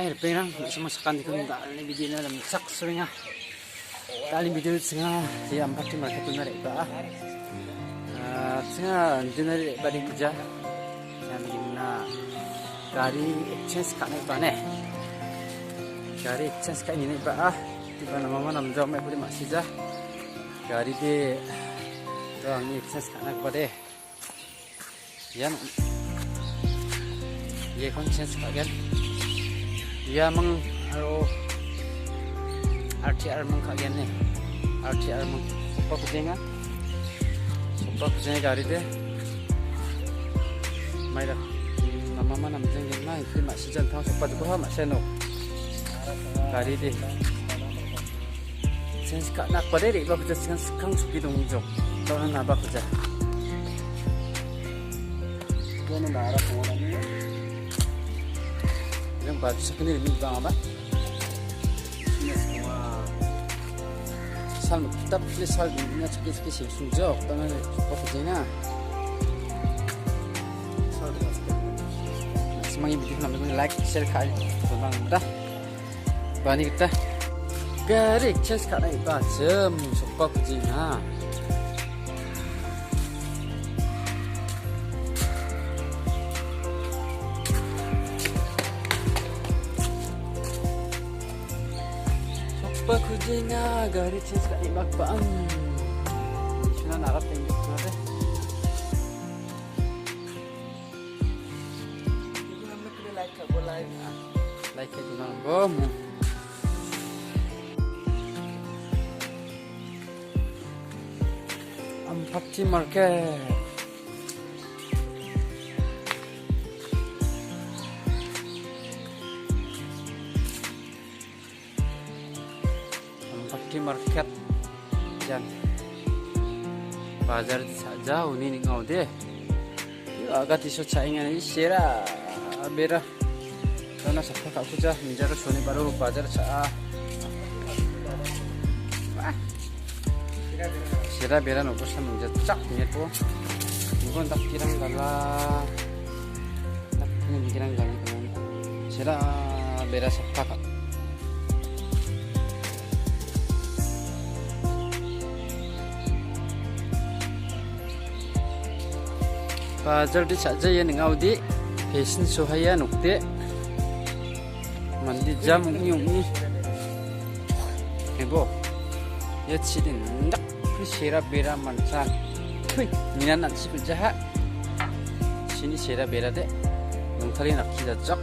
Ay, perang semua sekan di kunda ini video na sak seringa. Tali video singa di ampat di market na reba. Singa di na reba di kerja. Yang dimana gari exchange kan reba ne. Gari exchange kan ini reba. Di mana mama namjau me boleh masih jah. Gari de orang ni exchange kan reba de. Yan ye kon exchange kan. Dia meng RTR meng kagian nih, RTR meng sopa kucingnya gari deh. Mai dah, nama namanya gimana? Itu masih jantan sopa tu kah masih no. Gari deh. Sen sekarang nak pada deh, bapak jangan sekarang suki dong jom. Tahu nak apa kerja? Kau nak arah kemana ni? Yang baju sekali ini bang apa? Sal kita pilih sal ini cekik sih sujok, tangan apa kerjanya? Semangat video kami like, share kali, tolong dah. Bani kita garik chest kat naik bajem, sopa kerjanya. Kucingnya gari chest kat ibak bang. Sudah narap tinggi tu ada. Kita nak kena like kat boleh. Like kat jangan bom. Ampati market. Di market dan bazar jauh ni ngau deh. Agak tisu saingan ini sera bera. Karena siapa kau kerja menjadi soni baru bazar cah. Sera bera nopo sama menjadi cak ni tu. Mungkin tak kirang galah, tak kirang galah kan. Sera bera siapa kau. Bazar di saja ya nengau di fashion sohaya nukte mandi jam nyungi ebo ya cidin ndak sera bera mancan minan nanti berjahat sini sera bera deh nongkali nak kita jok